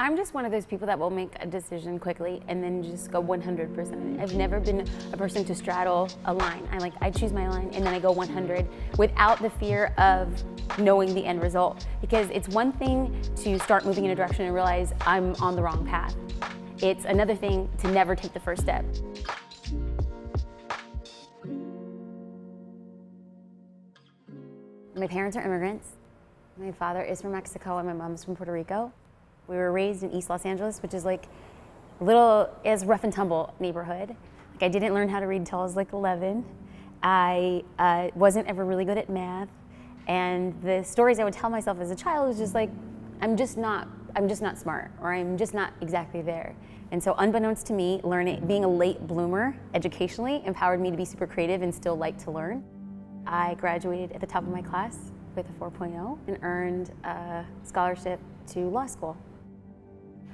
I'm just one of those people that will make a decision quickly and then just go 100%. I've never been a person to straddle a line. I choose my line and then I go 100 without the fear of knowing the end result. Because it's one thing to start moving in a direction and realize I'm on the wrong path. It's another thing to never take the first step. My parents are immigrants. My father is from Mexico and my mom's from Puerto Rico. We were raised in East Los Angeles, which is like a little, is rough and tumble neighborhood. I didn't learn how to read until I was 11. I wasn't ever really good at math. And the stories I would tell myself as a child was just I'm just not smart, or I'm just not exactly there. And so unbeknownst to me, being a late bloomer educationally empowered me to be super creative and still like to learn. I graduated at the top of my class with a 4.0 and earned a scholarship to law school.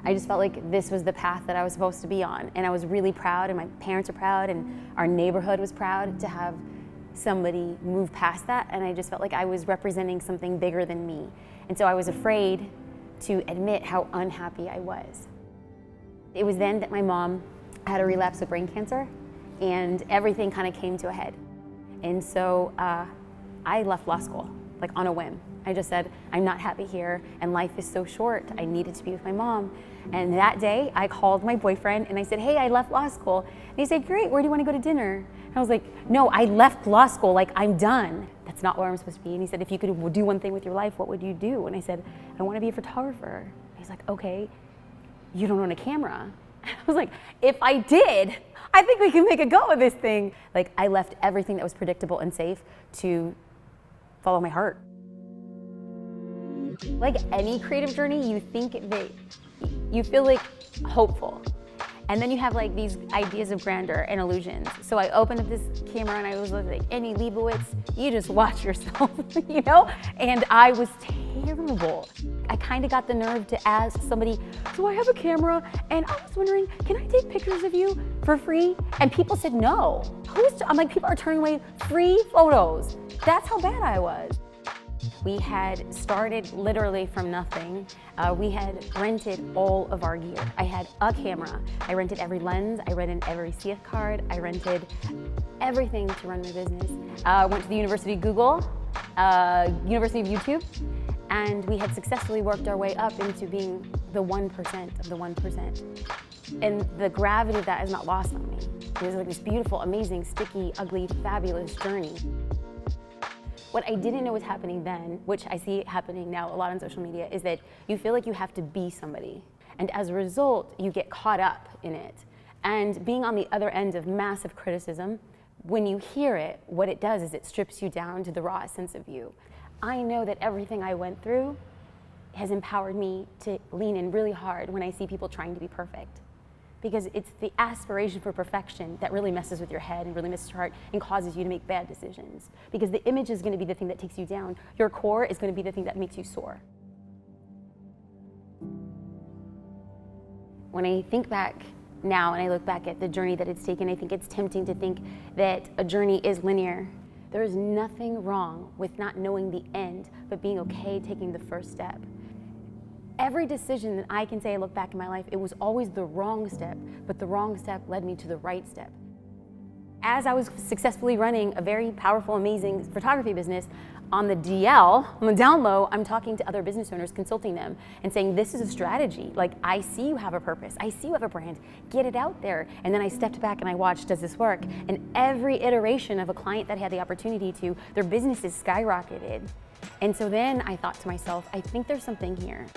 I just felt like this was the path that I was supposed to be on, and I was really proud, and my parents are proud, and our neighborhood was proud to have somebody move past that, and I just felt like I was representing something bigger than me. And so I was afraid to admit how unhappy I was. It was then that my mom had a relapse of brain cancer, and everything kind of came to a head. And so I left law school, on a whim. I just said, I'm not happy here, and life is so short. I needed to be with my mom. And that day, I called my boyfriend, and I said, hey, I left law school. And he said, great, where do you want to go to dinner? And I was like, no, I left law school, I'm done. That's not where I'm supposed to be. And he said, if you could do one thing with your life, what would you do? And I said, I want to be a photographer. And he's like, okay, you don't own a camera. I was like, if I did, I think we can make a go of this thing. I left everything that was predictable and safe to follow my heart. Like any creative journey, you think that you feel hopeful. And then you have these ideas of grandeur and illusions. So I opened up this camera and I was like, Annie Leibovitz, you just watch yourself, And I was terrible. I kind of got the nerve to ask somebody, so I have a camera and I was wondering, can I take pictures of you for free? And people said no. I'm like, people are turning away free photos. That's how bad I was. We had started literally from nothing. We had rented all of our gear. I had a camera. I rented every lens. I rented every CF card. I rented everything to run my business. I went to the University of Google, University of YouTube, and we had successfully worked our way up into being the 1% of the 1%. And the gravity of that is not lost on me. It was this beautiful, amazing, sticky, ugly, fabulous journey. What I didn't know was happening then, which I see happening now a lot on social media, is that you feel like you have to be somebody. And as a result, you get caught up in it. And being on the other end of massive criticism, when you hear it, what it does is it strips you down to the raw essence of you. I know that everything I went through has empowered me to lean in really hard when I see people trying to be perfect. Because it's the aspiration for perfection that really messes with your head and really messes your heart and causes you to make bad decisions. Because the image is going to be the thing that takes you down. Your core is going to be the thing that makes you soar. When I think back now and I look back at the journey that it's taken, I think it's tempting to think that a journey is linear. There is nothing wrong with not knowing the end, but being okay taking the first step. Every decision that I can say I look back in my life, it was always the wrong step, but the wrong step led me to the right step. As I was successfully running a very powerful, amazing photography business, on the down low, I'm talking to other business owners, consulting them, and saying, this is a strategy. I see you have a purpose. I see you have a brand. Get it out there. And then I stepped back and I watched, does this work? And every iteration of a client that had the opportunity to, their businesses skyrocketed. And so then I thought to myself, I think there's something here.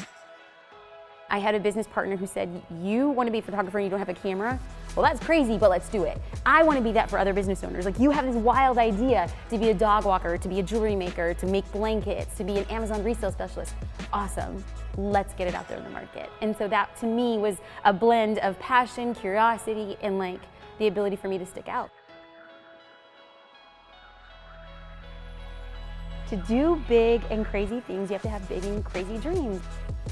I had a business partner who said, you want to be a photographer and you don't have a camera? Well, that's crazy, but let's do it. I want to be that for other business owners. You have this wild idea to be a dog walker, to be a jewelry maker, to make blankets, to be an Amazon resale specialist. Awesome. Let's get it out there in the market. And so that to me was a blend of passion, curiosity, and the ability for me to stick out. To do big and crazy things, you have to have big and crazy dreams.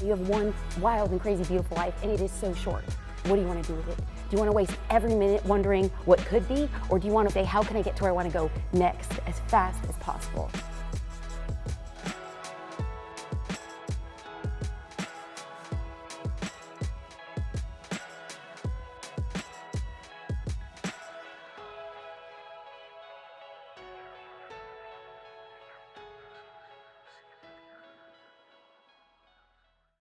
You have one wild and crazy beautiful life, and it is so short. What do you want to do with it? Do you want to waste every minute wondering what could be? Or do you want to say, how can I get to where I want to go next as fast as possible?